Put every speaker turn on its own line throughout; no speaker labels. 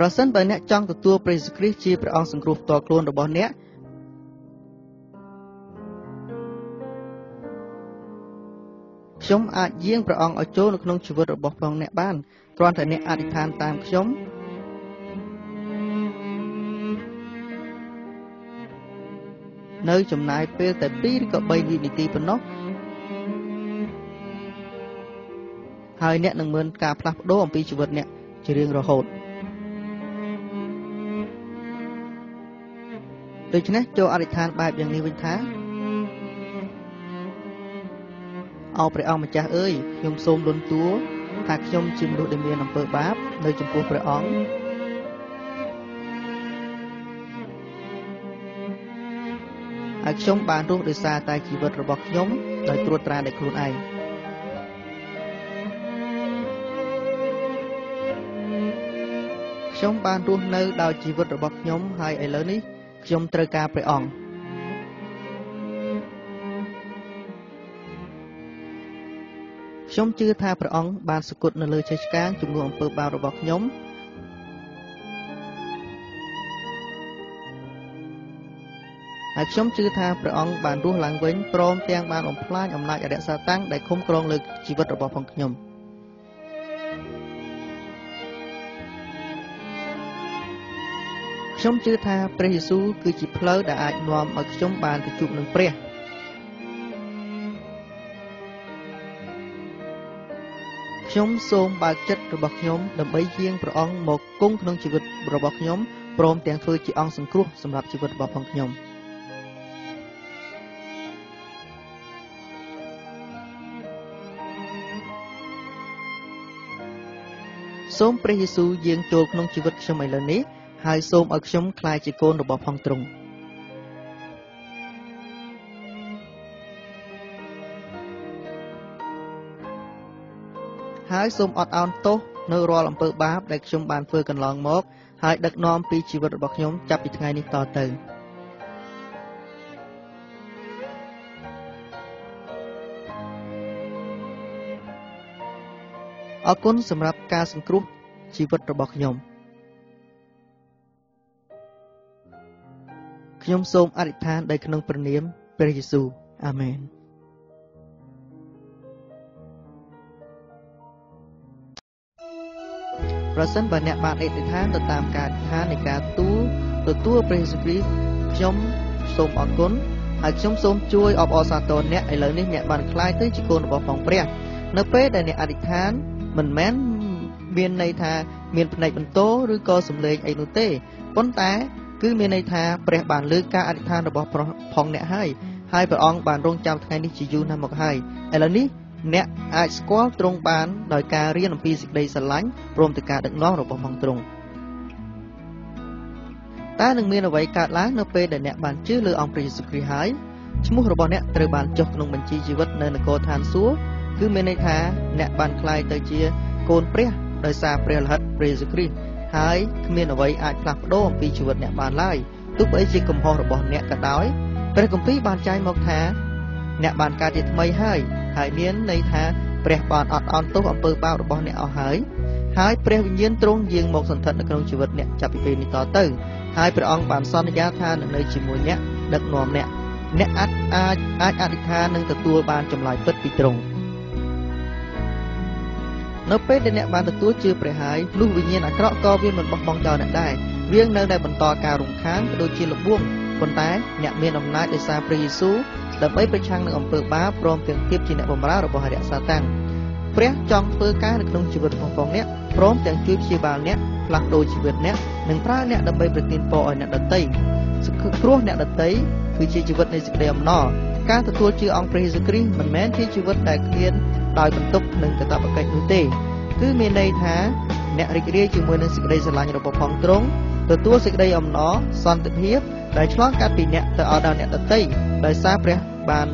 ប្រសិនបើអ្នកចង់ទទួលព្រះយេស៊ូវគ្រីស្ទជាព្រះអង្គសង្គ្រោះផ្ទាល់ខ្លួនរបស់អ្នកខ្ញុំអាចយាងព្រះអង្គឲ្យចូលនៅក្នុងជីវិតរបស់ផងអ្នកបានគ្រាន់តែអ្នកអធិដ្ឋានតាមខ្ញុំនៅចំណាយពេលតែ2ឬក៏3វិនាទីប៉ុណ្ណោះហើយអ្នកនឹងមានការផ្លាស់ប្ដូរអំពីជីវិតអ្នកជារៀងរហូតដូច្នេះចូលអធិដ្ឋានបែបយ៉ាងនេះវិញថាអោព្រះអង្គម្ចាស់អើយខ្ញុំសូមលន់តួថាខ្ញុំជាមនុស្សដែលមានអំពើបាបនៅចំពោះព្រះអង្គហើយខ្ញុំបានរស់ដោយសារតែជីវិតរបស់ខ្ញុំដោយត្រួតត្រាដោយខ្លួនឯងខ្ញុំបានរស់នៅដោយជីវិតរបស់ខ្ញុំហើយឥឡូវនេះខ្ញុំត្រូវការព្រះអង្គខ្ញុំជឿថាព្រះអង្គបានសគត់នៅលើជ័យឆ្កាងជំនួសអំពើបាបរបស់ខ្ញុំហើយខ្ញុំជឿថាព្រះអង្គបានរស់ឡើងវិញព្រមទាំងបានបំផ្លាញអំណាចអរិយសាតាំងដែលឃុំគ្រងលើជីវិតរបស់ផងខ្ញុំខ្ញុំជឿថាព្រះយេស៊ូវគឺជាផ្លូវដែលអាចនាំឲ្យខ្ញុំបានទៅជួបនឹងព្រះខ្ញុំសូមបើកចិត្តរបស់ខ្ញុំដើម្បីយាងព្រះអង្គមកគង់ក្នុងជីវិតរបស់ខ្ញុំព្រមទាំងធ្វើជាអង្គសង្គ្រោះសម្រាប់ជីវិតរបស់ផងខ្ញុំសូមព្រះយេស៊ូវយាងចូលក្នុងជីវិតខ្ញុំឥឡូវនេះហើយសូមឲ្យខ្ញុំក្លាយជាកូនរបស់ផងទ្រង់ហើយសូមអត់ឱនទោសនៅរាល់អំពើបាបដែលខ្ញុំបានធ្វើកន្លងមកហើយដឹកនាំពីជីវិតរបស់ខ្ញុំចាប់ពីថ្ងៃនេះតទៅអរគុណសម្រាប់ការសង្គ្រោះជីវិតរបស់ខ្ញុំខ្ញុំសូមអធិដ្ឋានដោយក្នុងព្រះនាមព្រះយេស៊ូវអាមែនប្រសិនបើអ្នកបានអធិដ្ឋានទៅតាមការអធិដ្ឋាននៃការទទួលព្រះយេស៊ូវគ្រីស្ទខ្ញុំសូមអរគុណហើយខ្ញុំសូមជួយអបអរសាទរអ្នកឥឡូវនេះអ្នកបានក្លាយទៅជាកូនរបស់ផងព្រះនៅពេលដែលអ្នកអធិដ្ឋានមិនមែនមានន័យថាមានភ្នែកបន្ទោឬក៏សំឡេងអីនោះទេប៉ុន្តែគឺមានន័យថាព្រះបានលើកការអធិដ្ឋានរបស់ផងអ្នកហើយព្រះអង្គបានរងចាំថ្ងៃនេះជាយូរណាស់មកហើយឥឡូវនេះអ្នកអាចស្គាល់ទ្រង់បានដោយការរៀនអំពីសេចក្តីស្រឡាញ់ព្រមទាំងការដឹកនាំរបស់ផងទ្រង់តើនឹងមានអ្វីកើតឡើងនៅពេលដែលអ្នកបានជឿលើអង្គព្រះយេស៊ូវគ្រីស្ទហើយឈ្មោះរបស់អ្នកត្រូវបានចុះក្នុងបញ្ជីជីវិតនៅនគរឋានសួគ៌គឺមានន័យថាអ្នកបានក្លាយទៅជាកូនព្រះដោយសារព្រះលិខិតព្រះយេស៊ូវគ្រីស្ទហើយគ្មានអ្វីអាចផ្លាស់ប្ដូរអំពីជីវិតអ្នកបានឡើយទោះបីជាកំហុសរបស់អ្នកក៏ដោយព្រះគម្ពីរបានចែងមកថាអ្នកបានកើតជាថ្មីហើយមានន័យថាព្រះបានអត់ឱនទោសអំពើបាបរបស់អ្នកអស់ហើយព្រះវិញ្ញាណទ្រង់យាងមកសន្ធិដ្ឋនៅក្នុងជីវិតអ្នកចាប់ពីពេលនេះតទៅហើយព្រះអង្គបានសន្យាថានឹងនៅជាមួយអ្នកដឹកនាំអ្នកអាចអធិដ្ឋាននិងទទួលបានចម្លើយពិតពីទ្រង់នៅពេលដែលអ្នកបានទទួលជឿព្រះហើយនោះវិញ្ញាណអាក្រក់ក៏វាមិនបោះបង់ចោលអ្នកដែរវានៅតែបន្តការរំខានក៏ដូចជាលបួងប៉ុន្តែអ្នកមានអំណាចដោយសារព្រះយេស៊ូវដើម្បីប្រឆាំងនឹងអំពើបាបព្រមទាំងភាពជាអ្នកបម្រើរបស់អរិយសាតាំងព្រះចង់ធ្វើការនៅក្នុងជីវិតរបស់អ្នកព្រមទាំងជួយព្យាបាលអ្នកផ្លាស់ប្ដូរជីវិតអ្នកនិងប្រើអ្នកដើម្បីប្រទានពរឲ្យអ្នកដទៃគ្រោះអ្នកដទៃគឺជាជីវិតនៃសេចក្តីអំណរការទទួលជឿអង្គព្រះយេស៊ូវគ្រីស្ទមិនមែនជាជីវិតដែលគ្មានដោយបន្ទុកនិងកាតព្វកិច្ចនោះទេគឺមានន័យថាអ្នករីករាយជាមួយនឹងសេចក្តីស្រឡាញ់របស់ផងទ្រង់ទទួលសេចក្តីអំណរសន្តិភាពដែលឆ្លងកាត់ពីអ្នកទៅឲ្យដល់អ្នកដទៃដោយសារព្រះបាន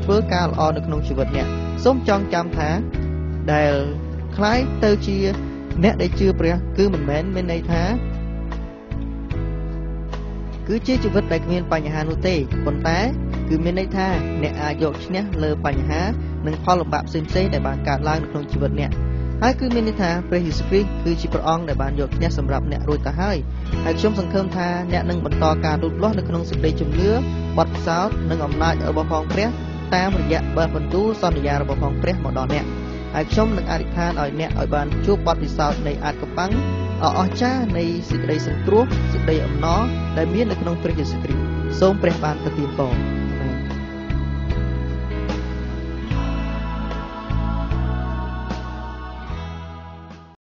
ធ្វើការល្អនៅក្នុងជីវិតអ្នកសូមចងចាំថាដែលคล้ายទៅជាអ្នកដែលជឿព្រះគឺមិនមែនមានន័យថាគឺជាជីវិតដែលគ្មានបញ្ហានោះទេប៉ុន្តែគឺមានន័យថាអ្នកអាចយកឈ្នះលើបញ្ហានិងផលលំបាកផ្សេងៗដែលបានកើតឡើងនៅក្នុងជីវិតអ្នក ហើយគឺមានន័យថាព្រះយេស៊ូវគ្រីស្ទគឺជាព្រះអង្គដែលបានយកឈ្នះសម្រាប់អ្នករួចទៅហើយខ្ញុំសង្ឃឹមថាអ្នកនឹងបន្តការលូតលាស់នៅក្នុងសេចក្តីជំនឿបទពិសោធន៍និងអំណាចរបស់ផងព្រះតាមរយៈបន្ទូលសន្យារបស់ផងព្រះមកដល់អ្នកហើយខ្ញុំនឹងអធិដ្ឋានឲ្យអ្នកឲ្យបានជួបបទពិសោធន៍នៃអាថ៌កំបាំងអស្ចារ្យនៃសេចក្តីសង្គ្រោះសេចក្តីអំណរដែលមាននៅក្នុងព្រះយេស៊ូវគ្រីស្ទសូមព្រះបានប្រទានពរ